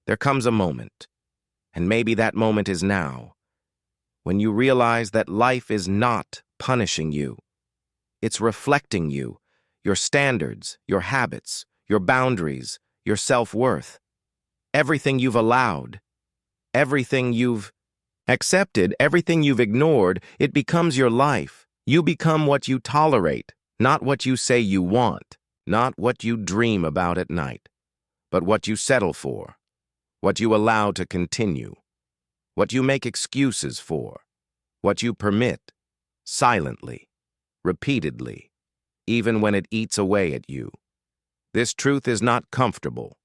there comes a moment, and maybe that moment is now, when you realize that life is not punishing you. It's reflecting you, your standards, your habits, your boundaries, your self-worth. Everything you've allowed, everything you've accepted, everything you've ignored, it becomes your life. You become what you tolerate, not what you say you want, not what you dream about at night, but what you settle for, what you allow to continue, what you make excuses for, what you permit, silently, repeatedly, even when it eats away at you. This truth is not comfortable,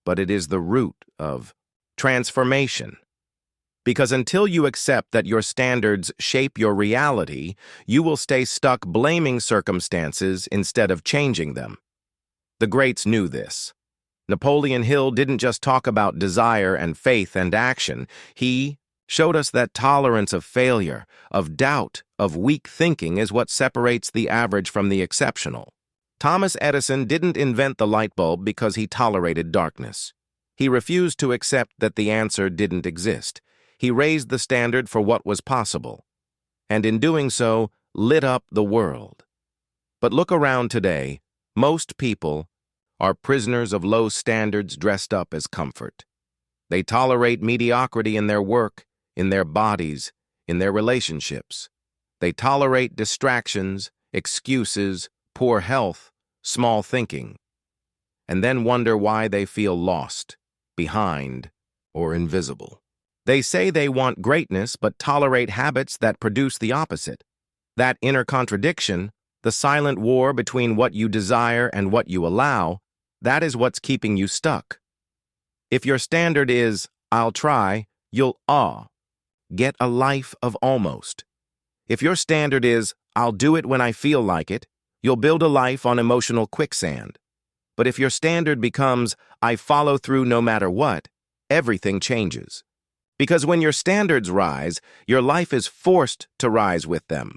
but it is the root of transformation. Because until you accept that your standards shape your reality, you will stay stuck blaming circumstances instead of changing them. The greats knew this. Napoleon Hill didn't just talk about desire and faith and action. He showed us that tolerance of failure, of doubt, of weak thinking is what separates the average from the exceptional. Thomas Edison didn't invent the light bulb because he tolerated darkness. He refused to accept that the answer didn't exist. He raised the standard for what was possible, and in doing so, lit up the world. But look around today. Most people are prisoners of low standards dressed up as comfort. They tolerate mediocrity in their work, in their bodies, in their relationships. They tolerate distractions, excuses, poor health, small thinking, and then wonder why they feel lost, behind, or invisible. They say they want greatness but tolerate habits that produce the opposite. That inner contradiction, the silent war between what you desire and what you allow, that is what's keeping you stuck. If your standard is, I'll try, you'll get a life of almost. If your standard is, I'll do it when I feel like it, you'll build a life on emotional quicksand. But if your standard becomes, I follow through no matter what, everything changes. Because when your standards rise, your life is forced to rise with them.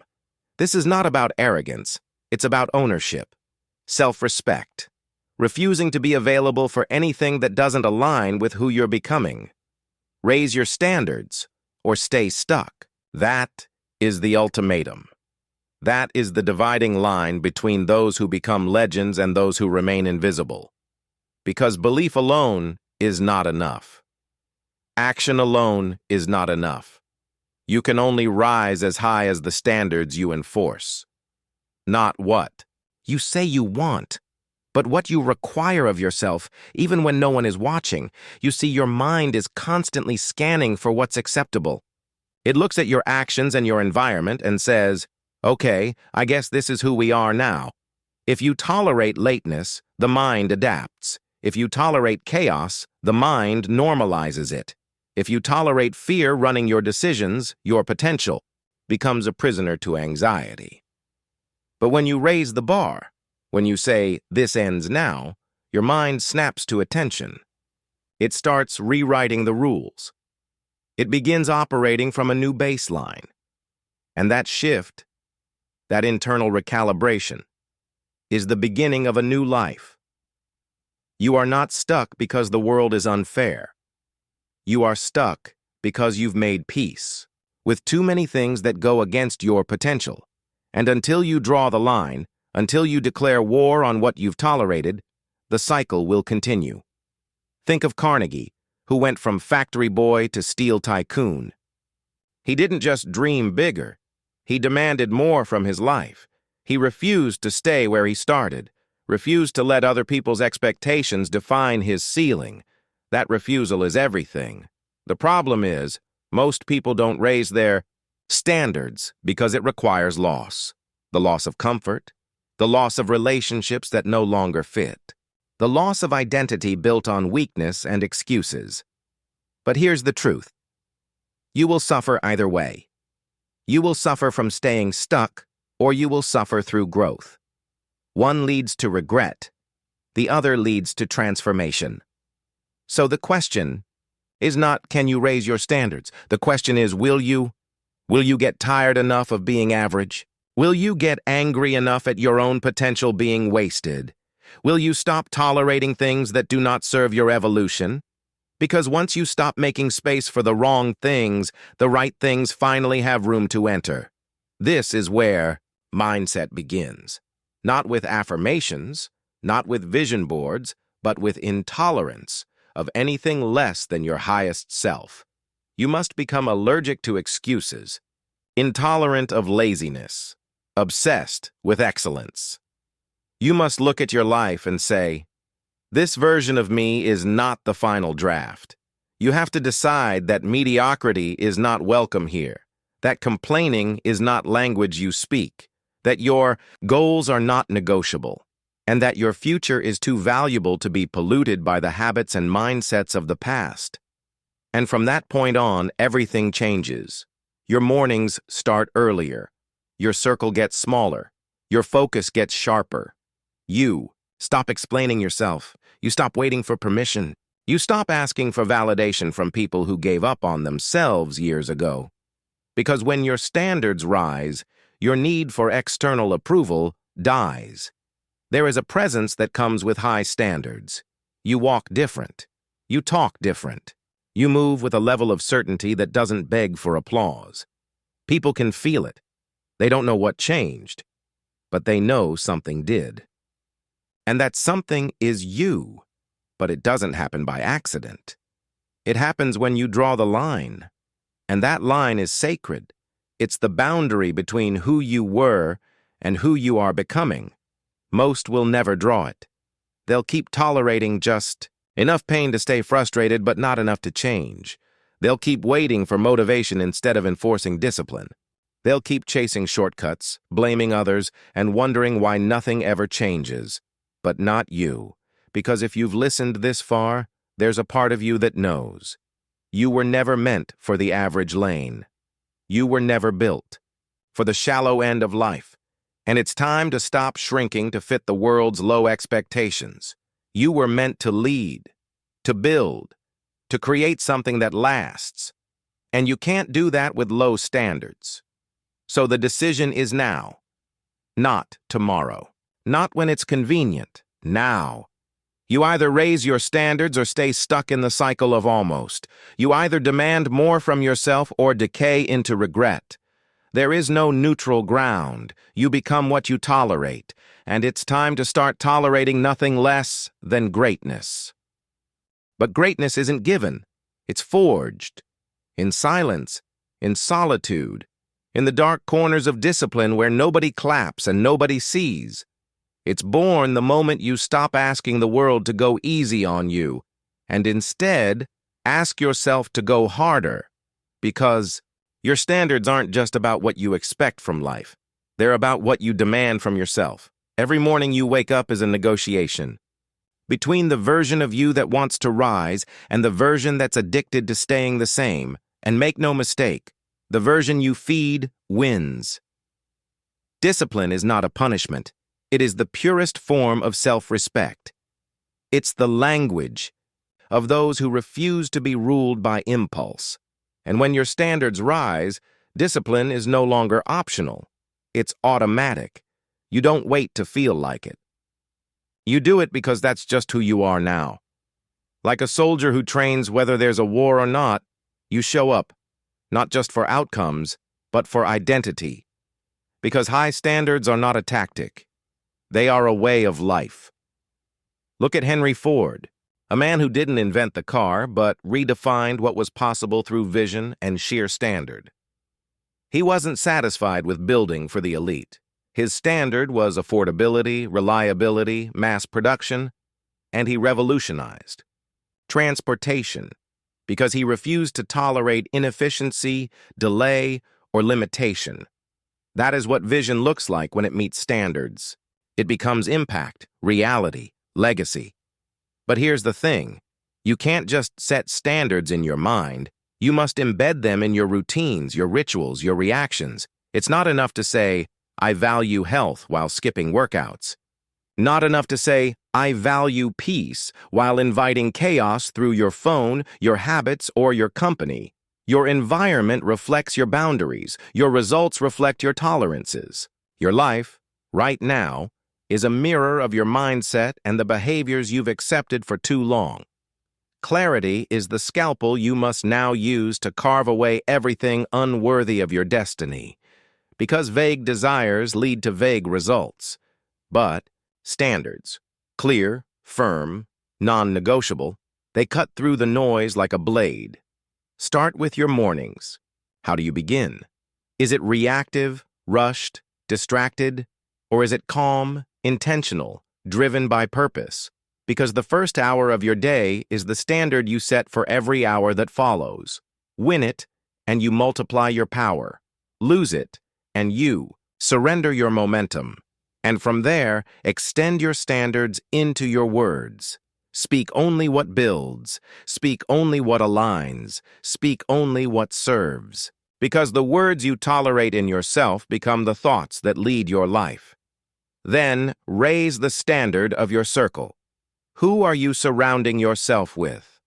This is not about arrogance. It's about ownership, self-respect, refusing to be available for anything that doesn't align with who you're becoming. Raise your standards or stay stuck. That is the ultimatum. That is the dividing line between those who become legends and those who remain invisible. Because belief alone is not enough. Action alone is not enough. You can only rise as high as the standards you enforce. Not what you say you want, but what you require of yourself, even when no one is watching. You see, your mind is constantly scanning for what's acceptable. It looks at your actions and your environment and says, okay, I guess this is who we are now. If you tolerate lateness, the mind adapts. If you tolerate chaos, the mind normalizes it. If you tolerate fear running your decisions, your potential becomes a prisoner to anxiety. But when you raise the bar, when you say, this ends now, your mind snaps to attention. It starts rewriting the rules. It begins operating from a new baseline. And that shift, that internal recalibration, is the beginning of a new life. You are not stuck because the world is unfair. You are stuck because you've made peace with too many things that go against your potential. And until you draw the line, until you declare war on what you've tolerated, the cycle will continue. Think of Carnegie, who went from factory boy to steel tycoon. He didn't just dream bigger. He demanded more from his life. He refused to stay where he started, refused to let other people's expectations define his ceiling. That refusal is everything. The problem is, most people don't raise their standards because it requires loss. The loss of comfort, the loss of relationships that no longer fit, the loss of identity built on weakness and excuses. But here's the truth. You will suffer either way. You will suffer from staying stuck, or you will suffer through growth. One leads to regret. The other leads to transformation. So the question is not, can you raise your standards? The question is, will you? Will you get tired enough of being average? Will you get angry enough at your own potential being wasted? Will you stop tolerating things that do not serve your evolution? Because once you stop making space for the wrong things, the right things finally have room to enter. This is where mindset begins. Not with affirmations, not with vision boards, but with intolerance of anything less than your highest self. You must become allergic to excuses, intolerant of laziness, obsessed with excellence. You must look at your life and say, this version of me is not the final draft. You have to decide that mediocrity is not welcome here, that complaining is not language you speak, that your goals are not negotiable, and that your future is too valuable to be polluted by the habits and mindsets of the past. And from that point on, everything changes. Your mornings start earlier. Your circle gets smaller. Your focus gets sharper. You stop explaining yourself. You stop waiting for permission. You stop asking for validation from people who gave up on themselves years ago. Because when your standards rise, your need for external approval dies. There is a presence that comes with high standards. You walk different. You talk different. You move with a level of certainty that doesn't beg for applause. People can feel it. They don't know what changed, but they know something did. And that something is you, but it doesn't happen by accident. It happens when you draw the line, and that line is sacred. It's the boundary between who you were and who you are becoming. Most will never draw it. They'll keep tolerating just enough pain to stay frustrated, but not enough to change. They'll keep waiting for motivation instead of enforcing discipline. They'll keep chasing shortcuts, blaming others, and wondering why nothing ever changes. But not you, because if you've listened this far, there's a part of you that knows. You were never meant for the average lane. You were never built for the shallow end of life, and it's time to stop shrinking to fit the world's low expectations. You were meant to lead, to build, to create something that lasts, and you can't do that with low standards. So the decision is now, not tomorrow. Not when it's convenient, now. You either raise your standards or stay stuck in the cycle of almost. You either demand more from yourself or decay into regret. There is no neutral ground. You become what you tolerate, and it's time to start tolerating nothing less than greatness. But greatness isn't given. It's forged. In silence, in solitude, in the dark corners of discipline where nobody claps and nobody sees. It's born the moment you stop asking the world to go easy on you, and instead ask yourself to go harder, because your standards aren't just about what you expect from life. They're about what you demand from yourself. Every morning you wake up is a negotiation between the version of you that wants to rise and the version that's addicted to staying the same. And make no mistake, the version you feed wins. Discipline is not a punishment. It is the purest form of self-respect. It's the language of those who refuse to be ruled by impulse. And when your standards rise, discipline is no longer optional. It's automatic. You don't wait to feel like it. You do it because that's just who you are now. Like a soldier who trains whether there's a war or not, you show up, not just for outcomes, but for identity. Because high standards are not a tactic. They are a way of life. Look at Henry Ford, a man who didn't invent the car, but redefined what was possible through vision and sheer standard. He wasn't satisfied with building for the elite. His standard was affordability, reliability, mass production, and he revolutionized transportation because he refused to tolerate inefficiency, delay, or limitation. That is what vision looks like when it meets standards. It becomes impact, reality, legacy. But here's the thing. You can't just set standards in your mind. You must embed them in your routines, your rituals, your reactions. It's not enough to say, I value health while skipping workouts. Not enough to say, I value peace while inviting chaos through your phone, your habits, or your company. Your environment reflects your boundaries. Your results reflect your tolerances. Your life, right now, is a mirror of your mindset and the behaviors you've accepted for too long. Clarity is the scalpel you must now use to carve away everything unworthy of your destiny, because vague desires lead to vague results. But standards, clear, firm, non-negotiable, they cut through the noise like a blade. Start with your mornings. How do you begin? Is it reactive, rushed, distracted, or is it calm, intentional, driven by purpose? Because the first hour of your day is the standard you set for every hour that follows. Win it, and you multiply your power. Lose it, and you surrender your momentum. And from there, extend your standards into your words. Speak only what builds. Speak only what aligns. Speak only what serves. Because the words you tolerate in yourself become the thoughts that lead your life. Then, raise the standard of your circle. Who are you surrounding yourself with?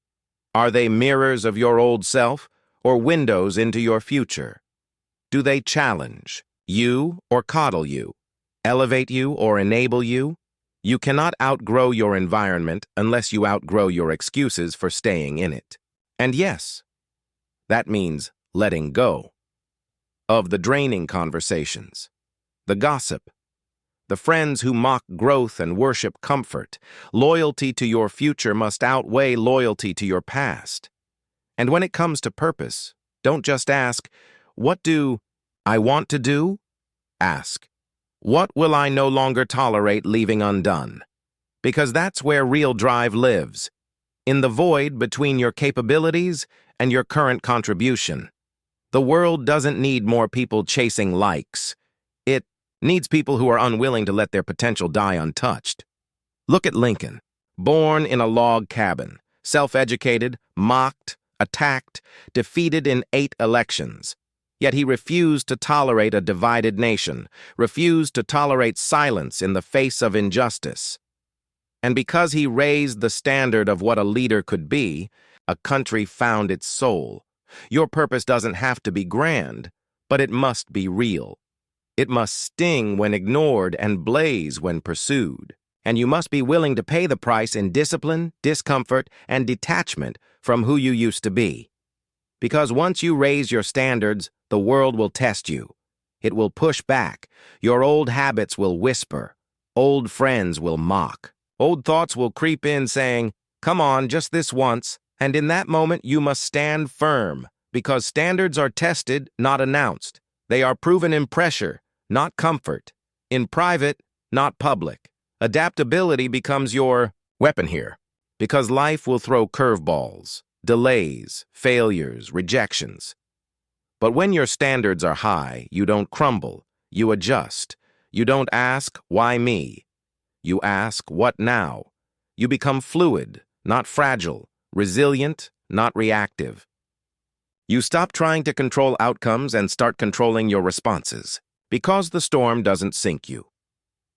Are they mirrors of your old self or windows into your future? Do they challenge you or coddle you, elevate you or enable you? You cannot outgrow your environment unless you outgrow your excuses for staying in it. And yes, that means letting go of the draining conversations, the gossip, the friends who mock growth and worship comfort. Loyalty to your future must outweigh loyalty to your past. And when it comes to purpose, don't just ask, what do I want to do? Ask, what will I no longer tolerate leaving undone? Because that's where real drive lives, in the void between your capabilities and your current contribution. The world doesn't need more people chasing likes. It needs people who are unwilling to let their potential die untouched. Look at Lincoln, born in a log cabin, self-educated, mocked, attacked, defeated in 8 elections. Yet he refused to tolerate a divided nation, refused to tolerate silence in the face of injustice. And because he raised the standard of what a leader could be, a country found its soul. Your purpose doesn't have to be grand, but it must be real. It must sting when ignored and blaze when pursued. And you must be willing to pay the price in discipline, discomfort, and detachment from who you used to be. Because once you raise your standards, the world will test you. It will push back. Your old habits will whisper. Old friends will mock. Old thoughts will creep in saying, come on, just this once. And in that moment, you must stand firm, because standards are tested, not announced. They are proven in pressure, not comfort. In private, not public. Adaptability becomes your weapon here, because life will throw curveballs, delays, failures, rejections. But when your standards are high, you don't crumble, you adjust. You don't ask, why me? You ask, what now? You become fluid, not fragile, resilient, not reactive. You stop trying to control outcomes and start controlling your responses, because the storm doesn't sink you.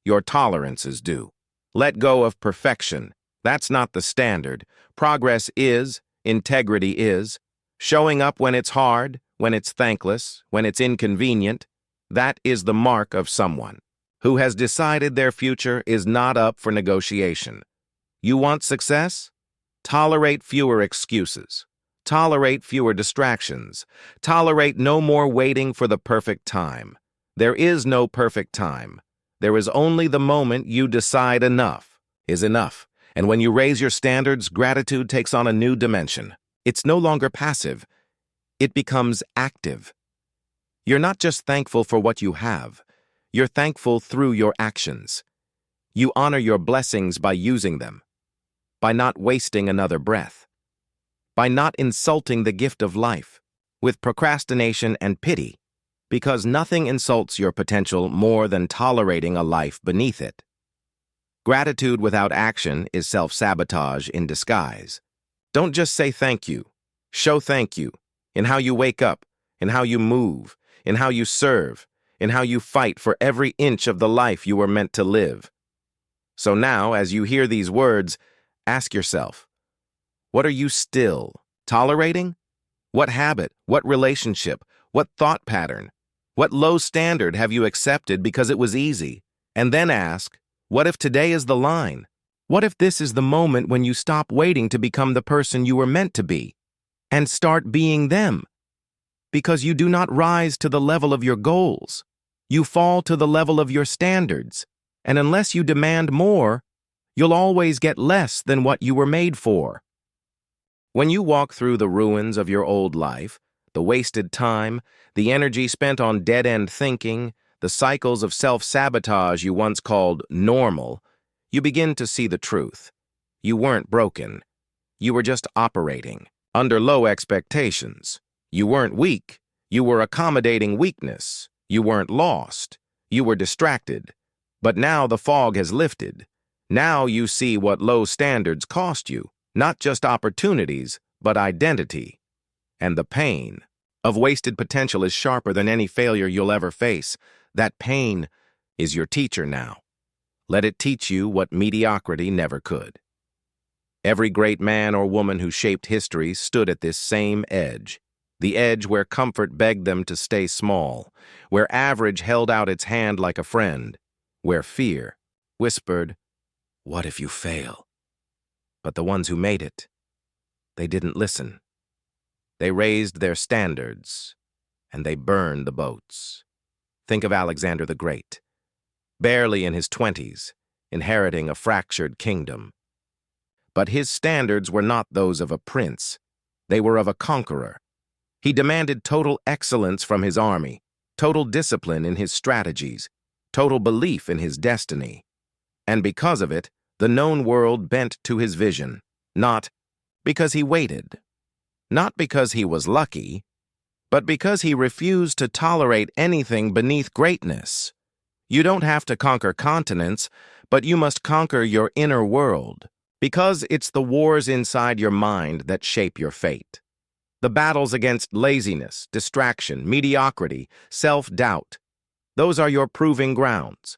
Your tolerances do. Let go of perfection. That's not the standard. Progress is, integrity is. Showing up when it's hard, when it's thankless, when it's inconvenient, that is the mark of someone who has decided their future is not up for negotiation. You want success? Tolerate fewer excuses. Tolerate fewer distractions. Tolerate no more waiting for the perfect time. There is no perfect time. There is only the moment you decide enough is enough. And when you raise your standards, gratitude takes on a new dimension. It's no longer passive. It becomes active. You're not just thankful for what you have. You're thankful through your actions. You honor your blessings by using them, by not wasting another breath, by not insulting the gift of life with procrastination and pity, because nothing insults your potential more than tolerating a life beneath it. Gratitude without action is self-sabotage in disguise. Don't just say thank you. Show thank you in how you wake up, in how you move, in how you serve, in how you fight for every inch of the life you were meant to live. So now, as you hear these words, ask yourself, what are you still tolerating? What habit, what relationship, what thought pattern, what low standard have you accepted because it was easy? And then ask, what if today is the line? What if this is the moment when you stop waiting to become the person you were meant to be and start being them? Because you do not rise to the level of your goals. You fall to the level of your standards, and unless you demand more, you'll always get less than what you were made for. When you walk through the ruins of your old life, the wasted time, the energy spent on dead-end thinking, the cycles of self-sabotage you once called normal, you begin to see the truth. You weren't broken. You were just operating under low expectations. You weren't weak. You were accommodating weakness. You weren't lost. You were distracted. But now the fog has lifted. Now you see what low standards cost you, not just opportunities, but identity. And the pain of wasted potential is sharper than any failure you'll ever face. That pain is your teacher now. Let it teach you what mediocrity never could. Every great man or woman who shaped history stood at this same edge, the edge where comfort begged them to stay small, where average held out its hand like a friend, where fear whispered, "What if you fail?" But the ones who made it, they didn't listen. They raised their standards, and they burned the boats. Think of Alexander the Great, barely in his 20s, inheriting a fractured kingdom. But his standards were not those of a prince. They were of a conqueror. He demanded total excellence from his army, total discipline in his strategies, total belief in his destiny. And because of it, the known world bent to his vision, not because he waited, not because he was lucky, but because he refused to tolerate anything beneath greatness. You don't have to conquer continents, but you must conquer your inner world, because it's the wars inside your mind that shape your fate. The battles against laziness, distraction, mediocrity, self-doubt, those are your proving grounds.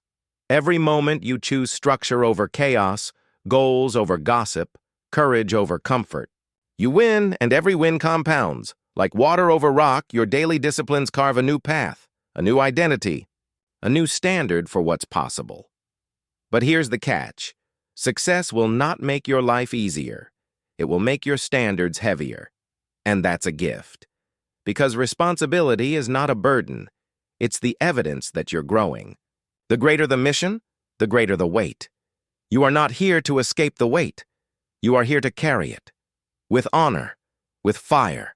Every moment you choose structure over chaos, goals over gossip, courage over comfort. You win, and every win compounds. Like water over rock, your daily disciplines carve a new path, a new identity, a new standard for what's possible. But here's the catch. Success will not make your life easier. It will make your standards heavier. And that's a gift. Because responsibility is not a burden. It's the evidence that you're growing. The greater the mission, the greater the weight. You are not here to escape the weight. You are here to carry it. With honor, with fire,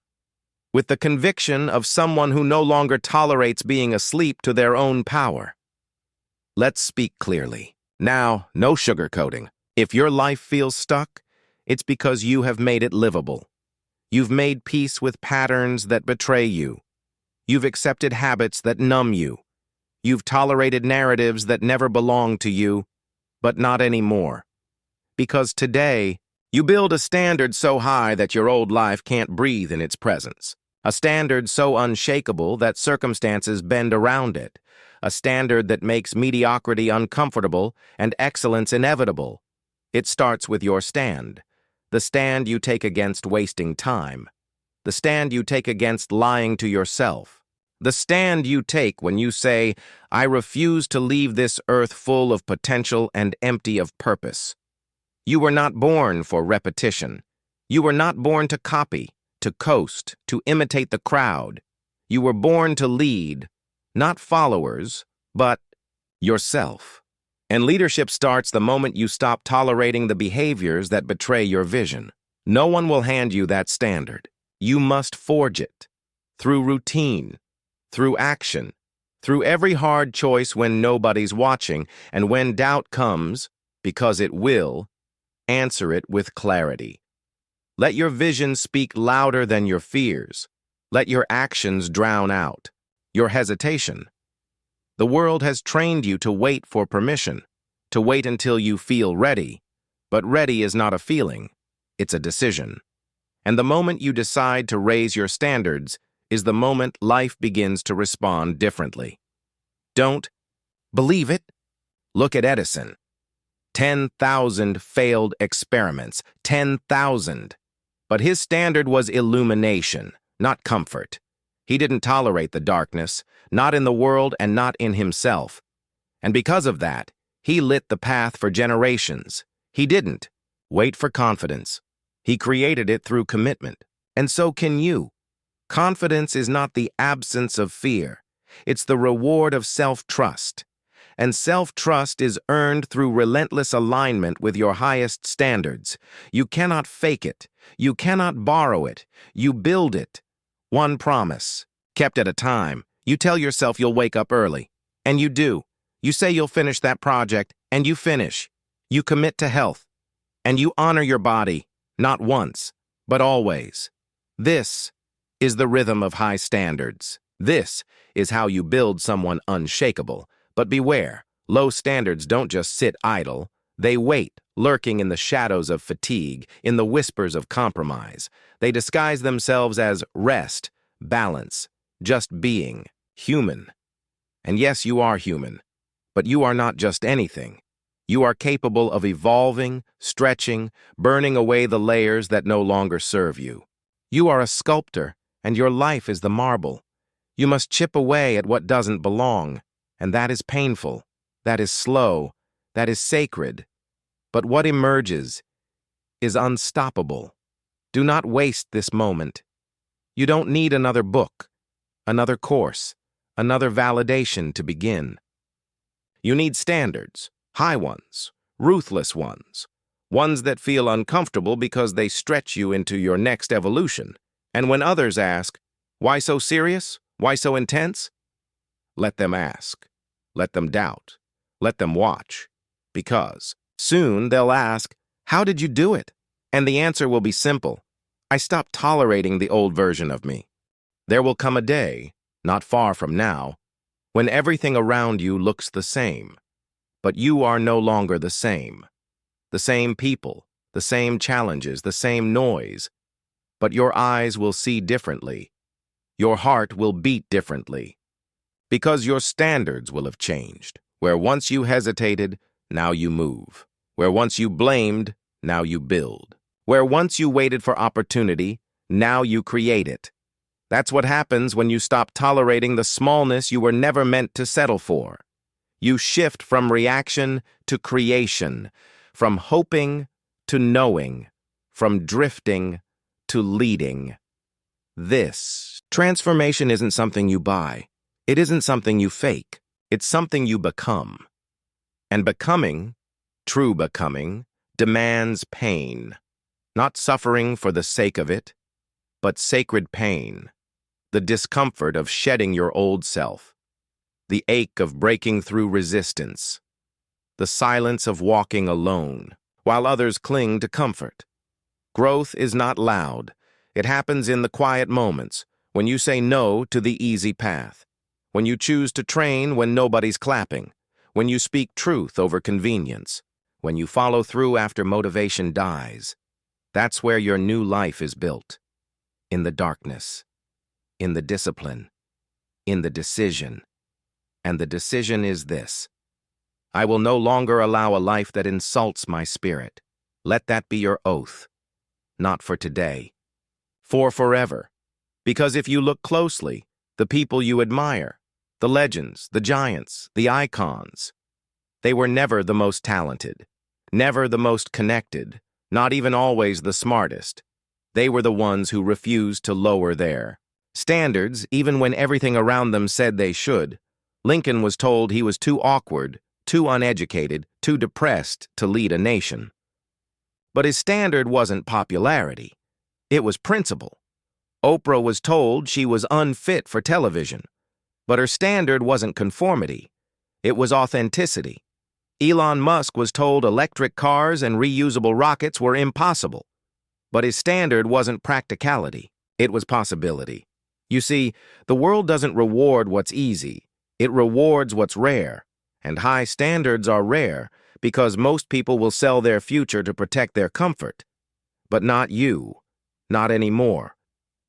with the conviction of someone who no longer tolerates being asleep to their own power. Let's speak clearly. Now, no sugarcoating. If your life feels stuck, it's because you have made it livable. You've made peace with patterns that betray you. You've accepted habits that numb you. You've tolerated narratives that never belonged to you, but not anymore. Because today, you build a standard so high that your old life can't breathe in its presence. A standard so unshakable that circumstances bend around it. A standard that makes mediocrity uncomfortable and excellence inevitable. It starts with your stand. The stand you take against wasting time. The stand you take against lying to yourself. The stand you take when you say, "I refuse to leave this earth full of potential and empty of purpose." You were not born for repetition. You were not born to copy, to coast, to imitate the crowd. You were born to lead, not followers, but yourself. And leadership starts the moment you stop tolerating the behaviors that betray your vision. No one will hand you that standard. You must forge it. Through routine, through action, through every hard choice when nobody's watching, and when doubt comes, because it will, answer it with clarity. Let your vision speak louder than your fears. Let your actions drown out your hesitation. The world has trained you to wait for permission, to wait until you feel ready. But ready is not a feeling, it's a decision. And the moment you decide to raise your standards is the moment life begins to respond differently. Don't believe it? Look at Edison. 10,000 failed experiments, 10,000. But his standard was illumination, not comfort. He didn't tolerate the darkness, not in the world and not in himself. And because of that, he lit the path for generations. He didn't wait for confidence. He created it through commitment. And so can you. Confidence is not the absence of fear. It's the reward of self-trust. And self-trust is earned through relentless alignment with your highest standards. You cannot fake it. You cannot borrow it. You build it. One promise, kept at a time. You tell yourself you'll wake up early, and you do. You say you'll finish that project, and you finish. You commit to health, and you honor your body, not once, but always. This is the rhythm of high standards. This is how you build someone unshakable. But beware, low standards don't just sit idle. They wait, lurking in the shadows of fatigue, in the whispers of compromise. They disguise themselves as rest, balance, just being, human. And yes, you are human, but you are not just anything. You are capable of evolving, stretching, burning away the layers that no longer serve you. You are a sculptor, and your life is the marble. You must chip away at what doesn't belong, and that is painful, that is slow, that is sacred. But what emerges is unstoppable. Do not waste this moment. You don't need another book, another course, another validation to begin. You need standards, high ones, ruthless ones, ones that feel uncomfortable because they stretch you into your next evolution. And when others ask, why so serious? Why so intense? Let them ask. Let them doubt. Let them watch. Because soon they'll ask, how did you do it? And the answer will be simple. I stopped tolerating the old version of me. There will come a day, not far from now, when everything around you looks the same. But you are no longer the same. The same people, the same challenges, the same noise. But your eyes will see differently. Your heart will beat differently. Because your standards will have changed. Where once you hesitated, now you move. Where once you blamed, now you build. Where once you waited for opportunity, now you create it. That's what happens when you stop tolerating the smallness you were never meant to settle for. You shift from reaction to creation, from hoping to knowing, from drifting to leading. This transformation isn't something you buy. It isn't something you fake. It's something you become. And becoming, true becoming, demands pain. Not suffering for the sake of it, but sacred pain. The discomfort of shedding your old self. The ache of breaking through resistance. The silence of walking alone, while others cling to comfort. Growth is not loud. It happens in the quiet moments, when you say no to the easy path. When you choose to train when nobody's clapping, when you speak truth over convenience, when you follow through after motivation dies. That's where your new life is built. In the darkness, in the discipline, in the decision. And the decision is this. I will no longer allow a life that insults my spirit. Let that be your oath. Not for today, for forever. Because if you look closely, the people you admire, the legends, the giants, the icons, they were never the most talented, never the most connected, not even always the smartest. They were the ones who refused to lower their standards, even when everything around them said they should. Lincoln was told he was too awkward, too uneducated, too depressed to lead a nation. But his standard wasn't popularity. It was principle. Oprah was told she was unfit for television. But her standard wasn't conformity. It was authenticity. Elon Musk was told electric cars and reusable rockets were impossible. But his standard wasn't practicality. It was possibility. You see, the world doesn't reward what's easy. It rewards what's rare. And high standards are rare because most people will sell their future to protect their comfort. But not you. Not anymore.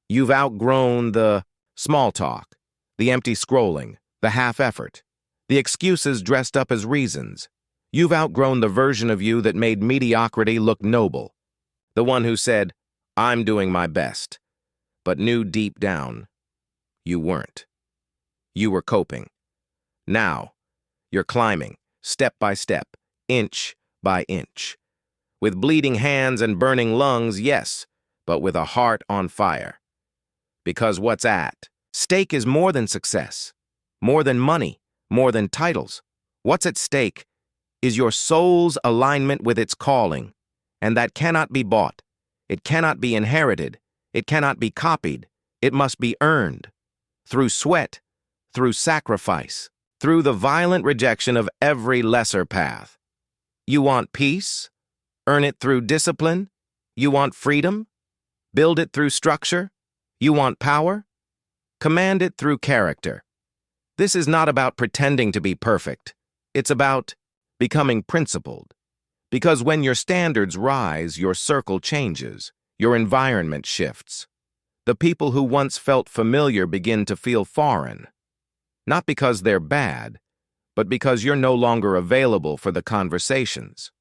You've outgrown the small talk. The empty scrolling, the half-effort, the excuses dressed up as reasons. You've outgrown the version of you that made mediocrity look noble. The one who said, I'm doing my best, but knew deep down, you weren't. You were coping. Now, you're climbing, step by step, inch by inch. With bleeding hands and burning lungs, yes, but with a heart on fire. Because what's at stake is more than success, more than money, more than titles. What's at stake is your soul's alignment with its calling, and that cannot be bought. It cannot be inherited. It cannot be copied. It must be earned through sweat, through sacrifice, through the violent rejection of every lesser path. You want peace? Earn it through discipline? You want freedom? Build it through structure? You want power? Command it through character. This is not about pretending to be perfect. It's about becoming principled. Because when your standards rise, your circle changes, your environment shifts. The people who once felt familiar begin to feel foreign. Not because they're bad, but because you're no longer available for the conversations.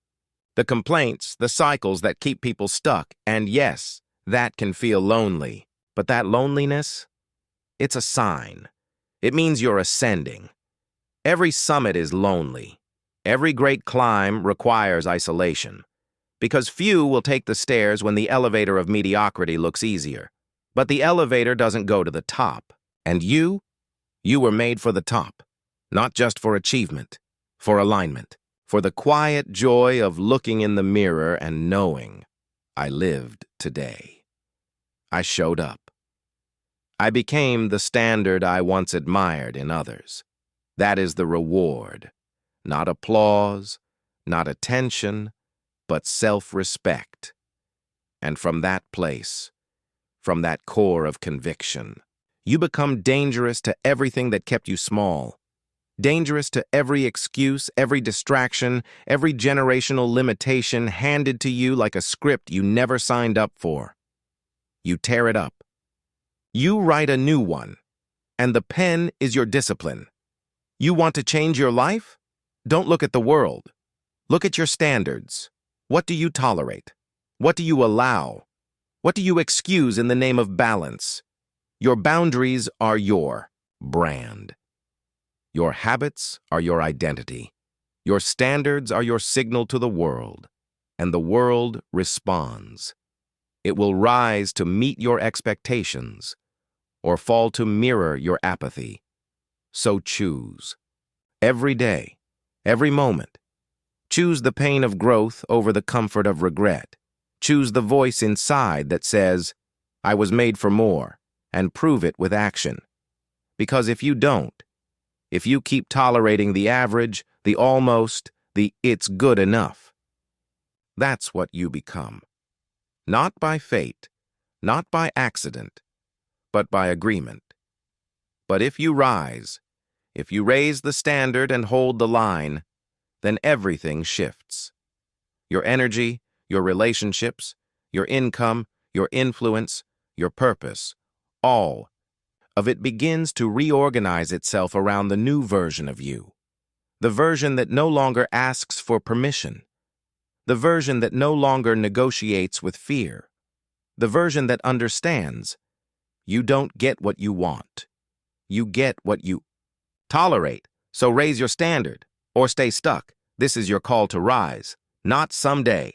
The complaints, the cycles that keep people stuck, and yes, that can feel lonely. But that loneliness, it's a sign. It means you're ascending. Every summit is lonely. Every great climb requires isolation. Because few will take the stairs when the elevator of mediocrity looks easier. But the elevator doesn't go to the top. And you were made for the top. Not just for achievement, for alignment. For the quiet joy of looking in the mirror and knowing I lived today. I showed up. I became the standard I once admired in others. That is the reward. Not applause, not attention, but self-respect. And from that place, from that core of conviction, you become dangerous to everything that kept you small. Dangerous to every excuse, every distraction, every generational limitation handed to you like a script you never signed up for. You tear it up. You write a new one, and the pen is your discipline. You want to change your life? Don't look at the world. Look at your standards. What do you tolerate? What do you allow? What do you excuse in the name of balance? Your boundaries are your brand. Your habits are your identity. Your standards are your signal to the world, and the world responds. It will rise to meet your expectations or fall to mirror your apathy. So choose. Every day, every moment. Choose the pain of growth over the comfort of regret. Choose the voice inside that says, I was made for more, and prove it with action. Because if you don't, if you keep tolerating the average, the almost, the it's good enough, that's what you become. Not by fate, not by accident, but by agreement. But if you rise, if you raise the standard and hold the line, then everything shifts. Your energy, your relationships, your income, your influence, your purpose, all of it begins to reorganize itself around the new version of you. The version that no longer asks for permission. The version that no longer negotiates with fear. The version that understands you don't get what you want. You get what you tolerate. So raise your standard or stay stuck. This is your call to rise, not someday.